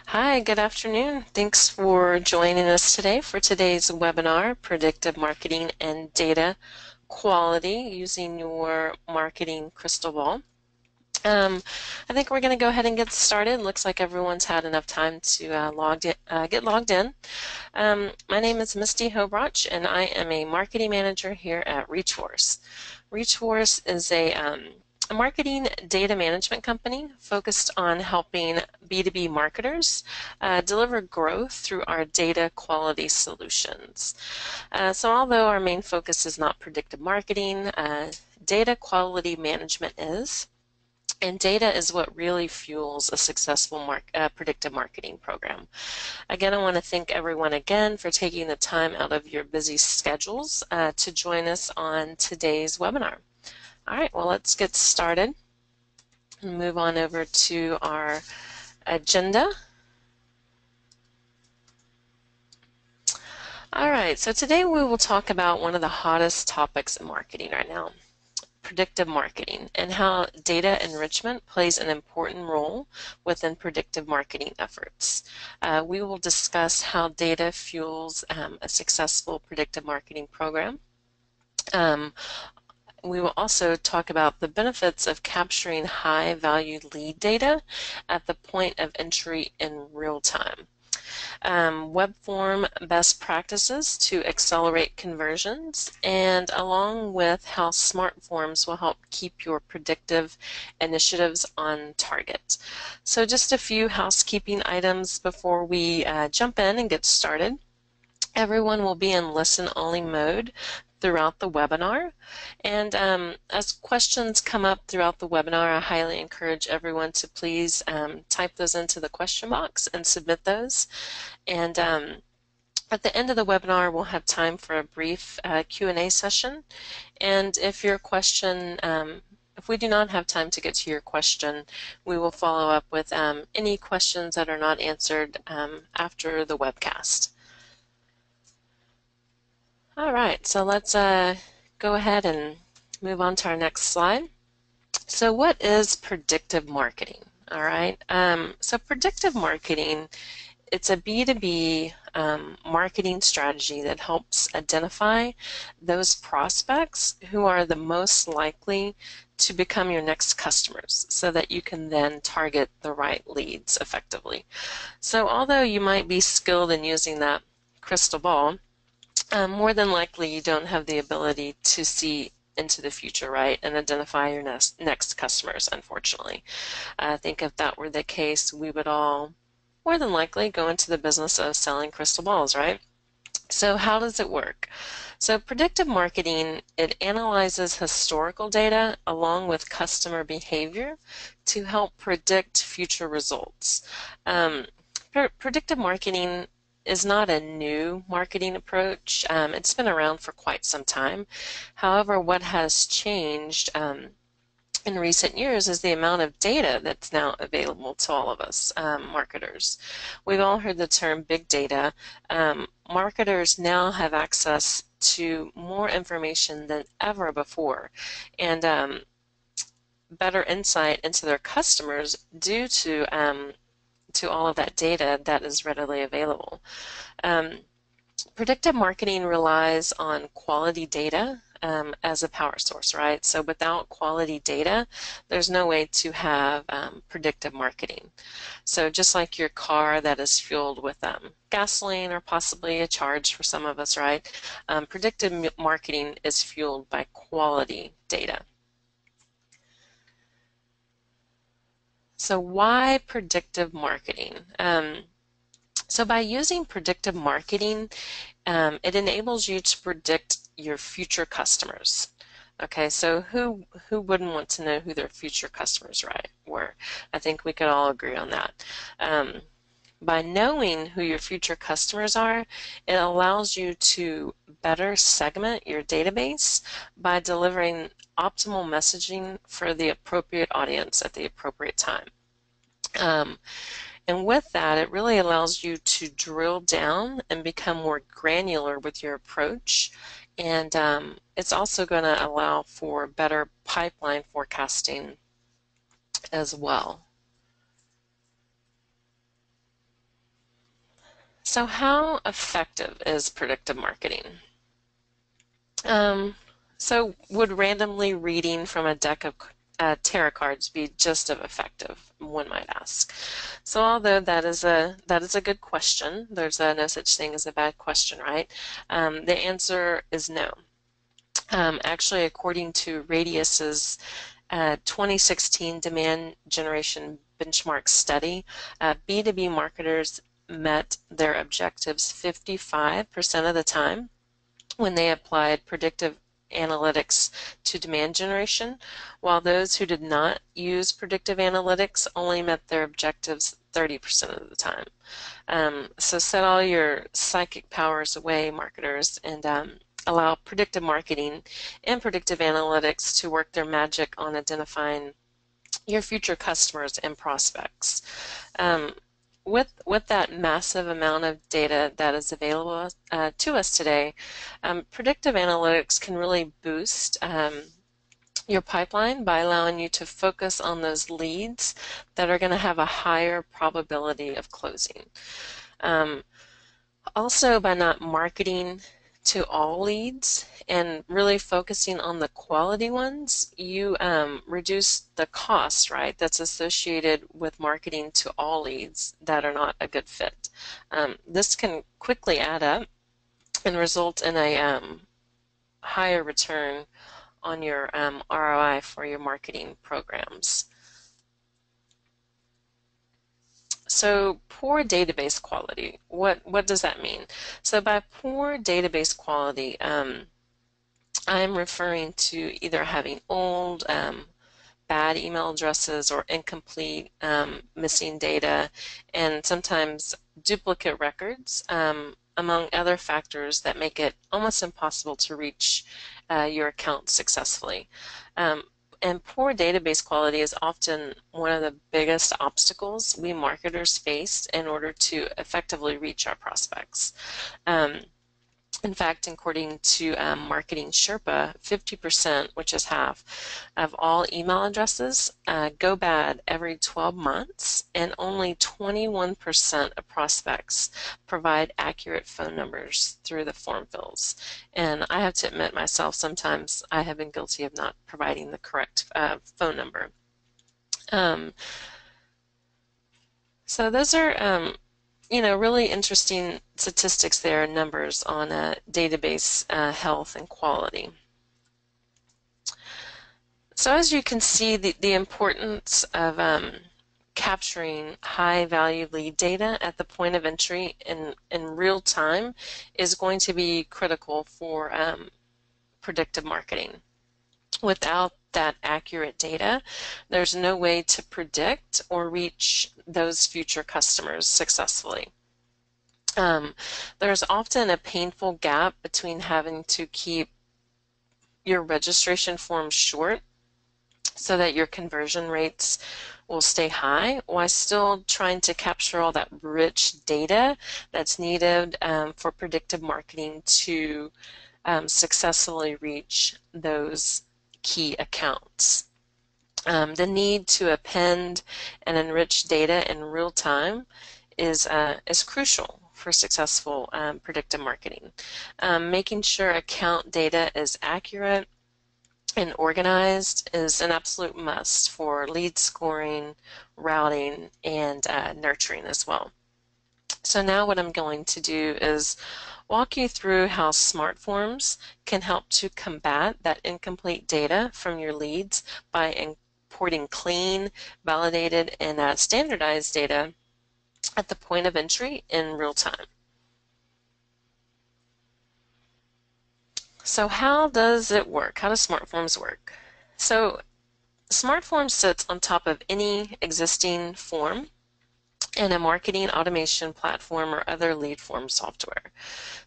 Hi, good afternoon. Thanks for joining us today for today's webinar, Predictive Marketing and Data Quality using your marketing crystal ball. Um, I think we're going to go ahead and get started. Looks like everyone's had enough time to get logged in. My name is Misty Hobroch, and I am a marketing manager here at ReachForce. ReachForce is a marketing data management company focused on helping B2B marketers deliver growth through our data quality solutions. So although our main focus is not predictive marketing, data quality management is. And data is what really fuels a successful predictive marketing program. Again, I want to thank everyone again for taking the time out of your busy schedules to join us on today's webinar. All right, well, let's get started and move on over to our agenda. All right, so today we will talk about one of the hottest topics in marketing right now, predictive marketing, and how data enrichment plays an important role within predictive marketing efforts. We will discuss how data fuels a successful predictive marketing program. We will also talk about the benefits of capturing high-value lead data at the point of entry in real time. Web form best practices to accelerate conversions, and along with how smart forms will help keep your predictive initiatives on target. So just a few housekeeping items before we jump in and get started. Everyone will be in listen-only mode throughout the webinar. And as questions come up throughout the webinar, I highly encourage everyone to please type those into the question box and submit those. And at the end of the webinar, we'll have time for a brief Q&A session. And if your question, if we do not have time to get to your question, we will follow up with any questions that are not answered after the webcast. All right, so let's go ahead and move on to our next slide. So what is predictive marketing? All right, so predictive marketing, it's a B2B marketing strategy that helps identify those prospects who are the most likely to become your next customers so that you can then target the right leads effectively. So although you might be skilled in using that crystal ball, more than likely you don't have the ability to see into the future, right, and identify your next customers, unfortunately. I think if that were the case, we would all more than likely go into the business of selling crystal balls, right? So how does it work? So predictive marketing, it analyzes historical data along with customer behavior to help predict future results. Predictive marketing is not a new marketing approach. It's been around for quite some time. However, what has changed in recent years is the amount of data that's now available to all of us marketers. We've all heard the term big data. Marketers now have access to more information than ever before, and better insight into their customers due to all of that data that is readily available. Predictive marketing relies on quality data as a power source, right? So without quality data, there's no way to have predictive marketing. So just like your car that is fueled with gasoline or possibly a charge for some of us, right? Predictive marketing is fueled by quality data. So why predictive marketing? So by using predictive marketing, it enables you to predict your future customers. Okay, so who wouldn't want to know who their future customers were? I think we could all agree on that. By knowing who your future customers are, it allows you to better segment your database by delivering optimal messaging for the appropriate audience at the appropriate time. And with that, it really allows you to drill down and become more granular with your approach. And it's also going to allow for better pipeline forecasting as well. So how effective is predictive marketing? Um, so would randomly reading from a deck of tarot cards be just as effective, one might ask. So although that is a good question, there's no such thing as a bad question, right? The answer is no. Actually, according to Radius's 2016 demand generation benchmark study, B2B marketers met their objectives 55% of the time when they applied predictive analytics to demand generation, while those who did not use predictive analytics only met their objectives 30% of the time. So set all your psychic powers away, marketers, and allow predictive marketing and predictive analytics to work their magic on identifying your future customers and prospects. Um, with that massive amount of data that is available to us today, predictive analytics can really boost your pipeline by allowing you to focus on those leads that are going to have a higher probability of closing. Also, by not marketing to all leads and really focusing on the quality ones, you reduce the cost, right, that's associated with marketing to all leads that are not a good fit. This can quickly add up and result in a higher return on your ROI for your marketing programs. So poor database quality, what does that mean? So by poor database quality, I'm referring to either having old, bad email addresses or incomplete, missing data, and sometimes duplicate records, among other factors that make it almost impossible to reach your account successfully. And poor database quality is often one of the biggest obstacles we marketers face in order to effectively reach our prospects. In fact, according to Marketing Sherpa, 50%, which is half, of all email addresses go bad every 12 months, and only 21% of prospects provide accurate phone numbers through the form fills. And I have to admit myself, sometimes I have been guilty of not providing the correct phone number. So those are really interesting statistics there and numbers on database health and quality. So as you can see, the importance of capturing high-value lead data at the point of entry in real time is going to be critical for predictive marketing. Without that accurate data, there's no way to predict or reach those future customers successfully. There's often a painful gap between having to keep your registration forms short so that your conversion rates will stay high while still trying to capture all that rich data that's needed for predictive marketing to successfully reach those key accounts. The need to append and enrich data in real time is crucial for successful predictive marketing. Making sure account data is accurate and organized is an absolute must for lead scoring, routing, and nurturing as well. So now what I'm going to do is walk you through how smart forms can help to combat that incomplete data from your leads by importing clean, validated, and standardized data at the point of entry in real time. So how does it work? How do smart forms work? So smart forms sits on top of any existing form in a marketing automation platform or other lead form software.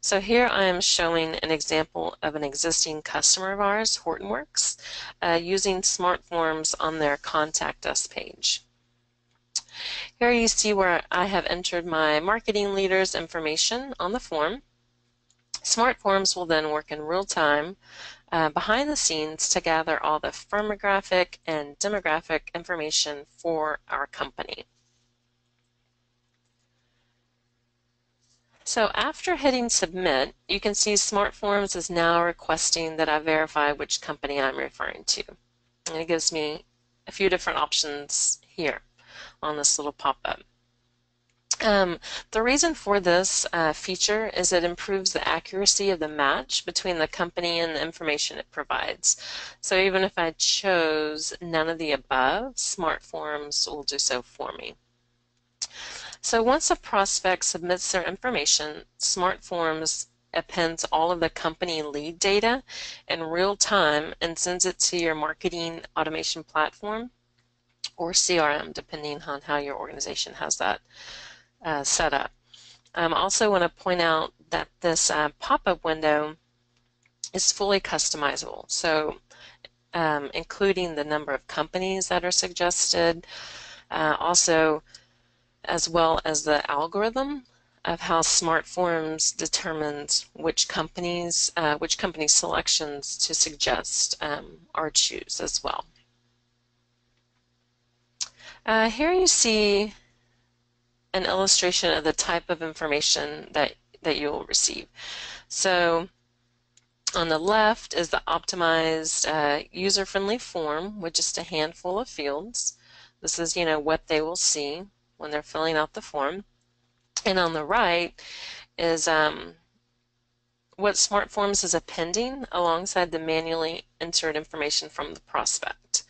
So here I am showing an example of an existing customer of ours, Hortonworks, using smart forms on their Contact Us page. Here you see where I have entered my marketing leader's information on the form. Smart forms will then work in real time behind the scenes to gather all the firmographic and demographic information for our company. So after hitting submit, you can see SmartForms is now requesting that I verify which company I'm referring to. And it gives me a few different options here on this little pop-up. The reason for this feature is it improves the accuracy of the match between the company and the information it provides. So even if I chose none of the above, SmartForms will do so for me. So once a prospect submits their information, SmartForms appends all of the company lead data in real time and sends it to your marketing automation platform or CRM, depending on how your organization has that set up. I also want to point out that this pop-up window is fully customizable, so including the number of companies that are suggested, also as well as the algorithm of how SmartForms determines which company selections to suggest or choose as well. Here you see an illustration of the type of information that you will receive. So on the left is the optimized user-friendly form with just a handful of fields. This is, what they will see when they're filling out the form. And on the right is what SmartForms is appending alongside the manually entered information from the prospect.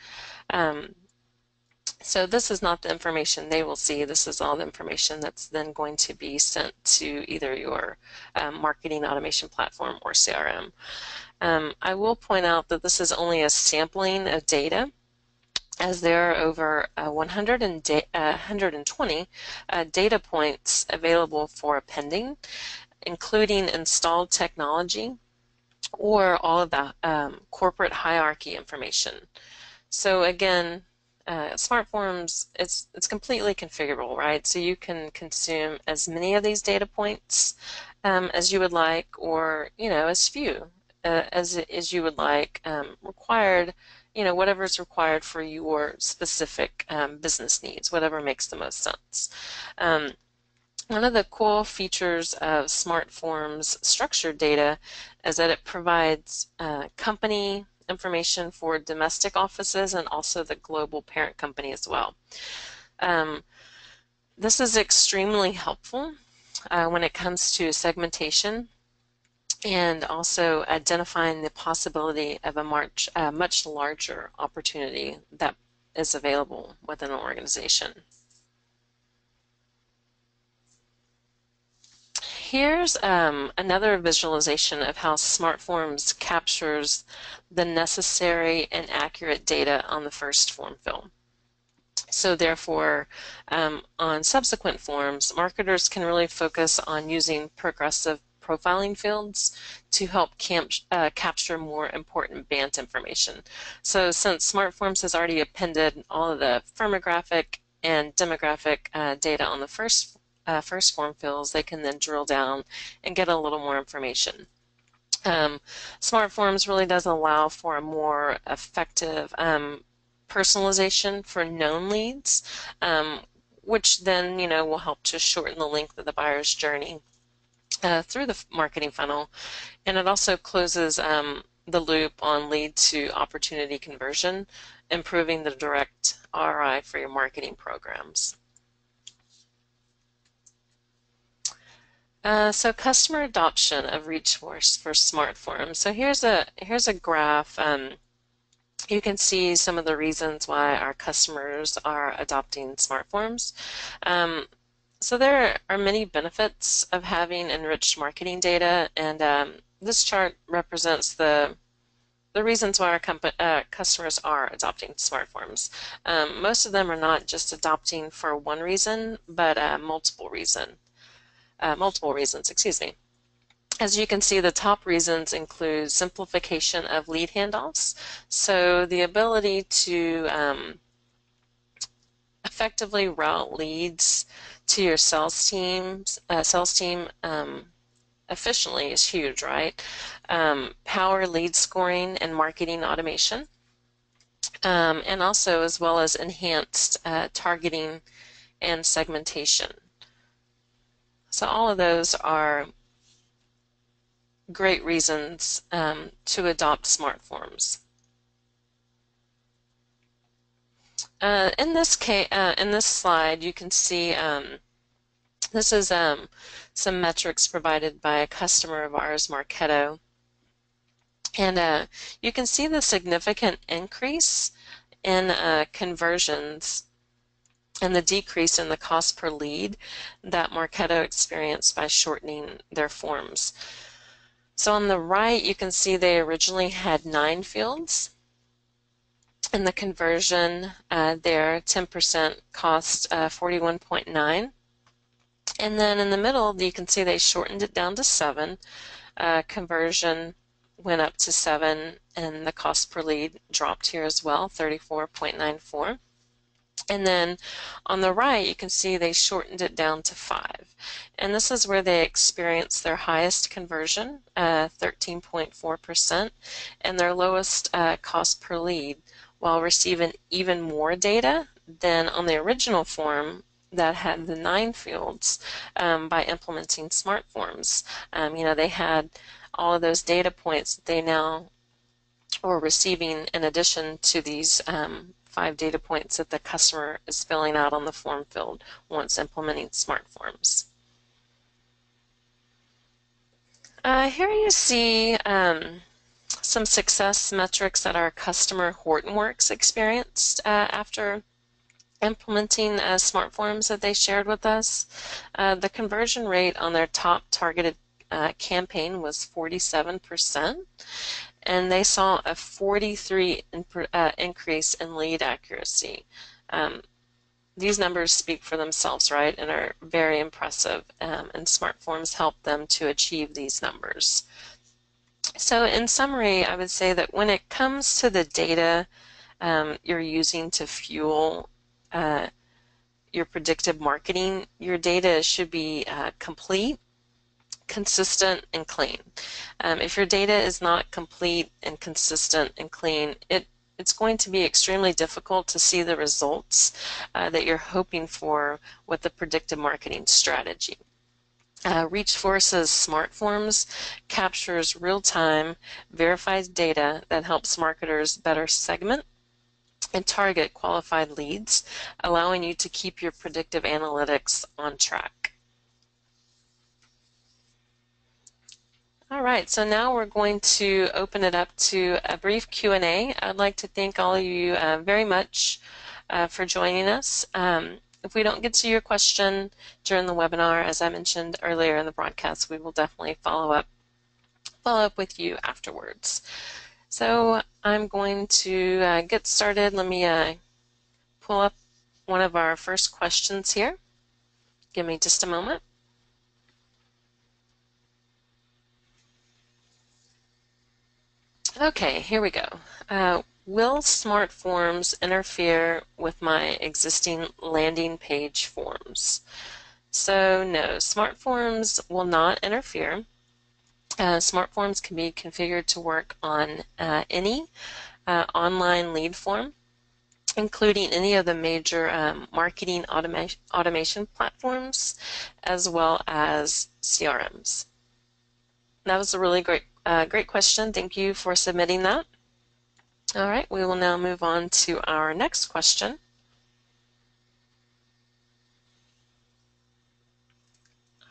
So this is not the information they will see. This is all the information that's then going to be sent to either your marketing automation platform or CRM. I will point out that this is only a sampling of data, as there are over 120 data points available for appending, including installed technology or all of the corporate hierarchy information. So again, SmartForms, it's completely configurable, right? So you can consume as many of these data points as you would like, or as few as you would like, required, whatever is required for your specific business needs, whatever makes the most sense. One of the cool features of SmartForms structured data is that it provides company information for domestic offices and also the global parent company as well. This is extremely helpful when it comes to segmentation and also identifying the possibility of a much larger opportunity that is available within an organization. Here's another visualization of how SmartForms captures the necessary and accurate data on the first form fill. So therefore, on subsequent forms, marketers can really focus on using progressive profiling fields to help capture more important BANT information. So since SmartForms has already appended all of the firmographic and demographic data on the first form fills, they can then drill down and get a little more information. SmartForms really does allow for a more effective personalization for known leads, which then will help to shorten the length of the buyer's journey through the marketing funnel, and it also closes the loop on lead to opportunity conversion, improving the direct ROI for your marketing programs. So customer adoption of ReachForce for SmartForms. So here's a graph. You can see some of the reasons why our customers are adopting SmartForms. So there are many benefits of having enriched marketing data, and this chart represents the reasons why our customers are adopting SmartForms. Most of them are not just adopting for one reason, but multiple reasons, excuse me. As you can see, the top reasons include simplification of lead handoffs, so the ability to effectively route leads to your sales team efficiently is huge, right? Power lead scoring and marketing automation, and also as well as enhanced targeting and segmentation. So all of those are great reasons to adopt smart forms. In this slide, you can see this is some metrics provided by a customer of ours, Marketo, and you can see the significant increase in conversions and the decrease in the cost per lead that Marketo experienced by shortening their forms. So on the right, you can see they originally had 9 fields, and the conversion there, 10% cost 41.9. And then in the middle, you can see they shortened it down to 7. Conversion went up to 7, and the cost per lead dropped here as well, 34.94. And then on the right, you can see they shortened it down to 5. And this is where they experienced their highest conversion, 13.4%, and their lowest cost per lead, while receiving even more data than on the original form that had the 9 fields by implementing smart forms. They had all of those data points that they now were receiving in addition to these 5 data points that the customer is filling out on the form field once implementing smart forms. Here you see some success metrics that our customer Hortonworks experienced after implementing smart forms that they shared with us. The conversion rate on their top targeted campaign was 47%, and they saw a 43 increase in lead accuracy. These numbers speak for themselves, right, and are very impressive, and smart forms help them to achieve these numbers. So in summary, I would say that when it comes to the data you're using to fuel your predictive marketing, your data should be complete, consistent, and clean. If your data is not complete and consistent and clean, it's going to be extremely difficult to see the results that you're hoping for with the predictive marketing strategy. ReachForce's Smart Forms captures real-time, verified data that helps marketers better segment and target qualified leads, allowing you to keep your predictive analytics on track. All right, so now we're going to open it up to a brief Q&A. I'd like to thank all of you very much for joining us. If we don't get to your question during the webinar, as I mentioned earlier in the broadcast, we will definitely follow up with you afterwards. So I'm going to get started. Let me pull up one of our first questions here. Give me just a moment. Okay, here we go. Will smart forms interfere with my existing landing page forms? So no, smart forms will not interfere. Smart forms can be configured to work on any online lead form, including any of the major marketing automation platforms, as well as CRMs. That was a really great question. Thank you for submitting that. All right, we will now move on to our next question.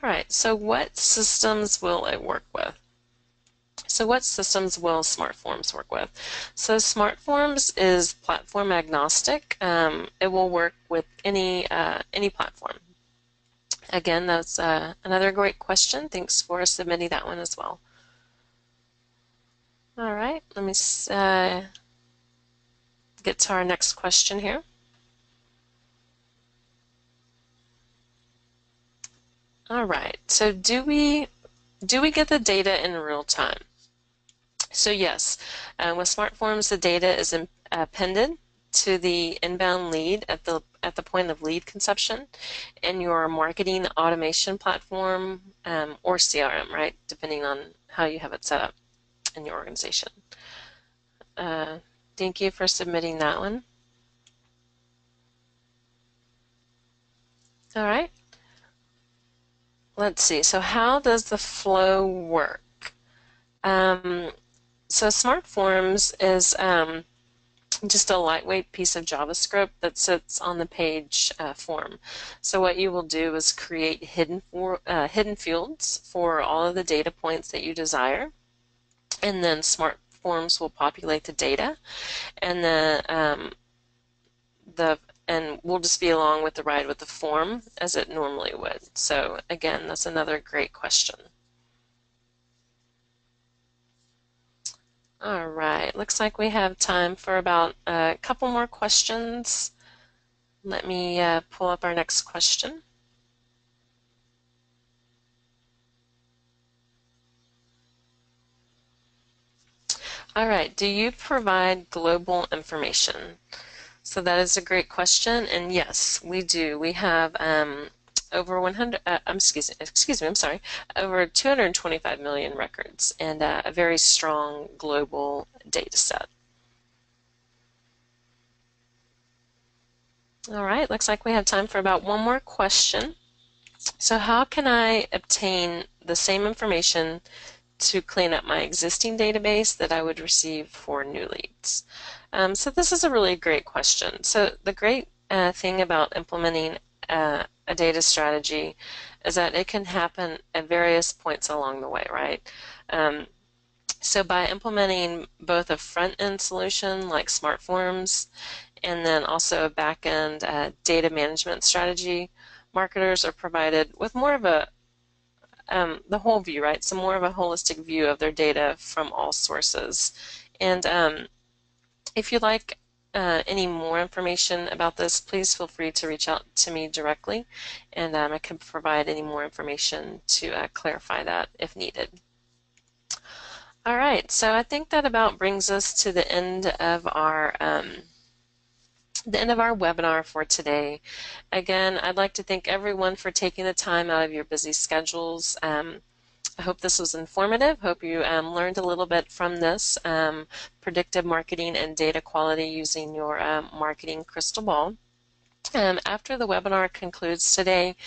All right, so what systems will it work with? So what systems will smart forms work with? So smart forms is platform agnostic. It will work with any platform. Again, that's another great question. Thanks for submitting that one as well. All right, let me get to our next question here. All right, so do we get the data in real time? So yes, with smart forms, the data is appended to the inbound lead at the point of lead conception in your marketing automation platform or CRM, right, depending on how you have it set up in your organization. Thank you for submitting that one. All right. let's see. So how does the flow work? Um, so Smart Forms is just a lightweight piece of JavaScript that sits on the page form. So what you will do is create hidden fields for all of the data points that you desire, and then Smart Forms will populate the data, and the and we'll just be along with the ride with the form as it normally would. So again, that's another great question. All right, looks like we have time for about a couple more questions. Let me pull up our next question. All right, do you provide global information? So that is a great question, and yes, we do. We have over 100, excuse me, I'm sorry, over 225 million records and a very strong global data set. All right, looks like we have time for about one more question. So how can I obtain the same information to clean up my existing database that I would receive for new leads? So this is a really great question. So the great thing about implementing a data strategy is that it can happen at various points along the way, right? So by implementing both a front-end solution like Smart Forms and then also a back-end data management strategy, marketers are provided with more of a the whole view, right? So more of a holistic view of their data from all sources. And if you'd like any more information about this, please feel free to reach out to me directly, and I can provide any more information to clarify that if needed. All right, so I think that about brings us to the end of our webinar for today. Again, I'd like to thank everyone for taking the time out of your busy schedules. I hope this was informative. Hope you learned a little bit from this predictive marketing and data quality using your marketing crystal ball. After the webinar concludes today,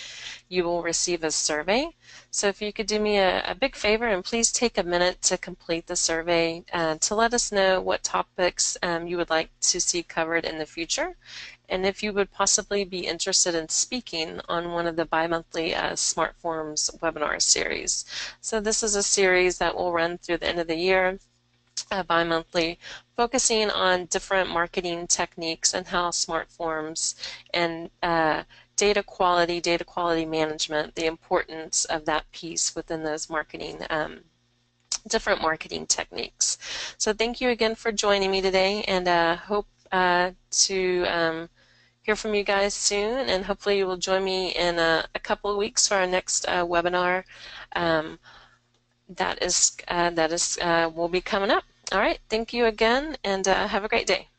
you will receive a survey. So if you could do me a big favor and please take a minute to complete the survey to let us know what topics you would like to see covered in the future, and if you would possibly be interested in speaking on one of the bi-monthly Smart Forms webinar series. So this is a series that will run through the end of the year, bi-monthly, focusing on different marketing techniques and how Smart Forms and data quality management, the importance of that piece within those different marketing techniques. So thank you again for joining me today, and hope to hear from you guys soon, and hopefully you will join me in a couple of weeks for our next webinar that will be coming up. All right, thank you again, and have a great day.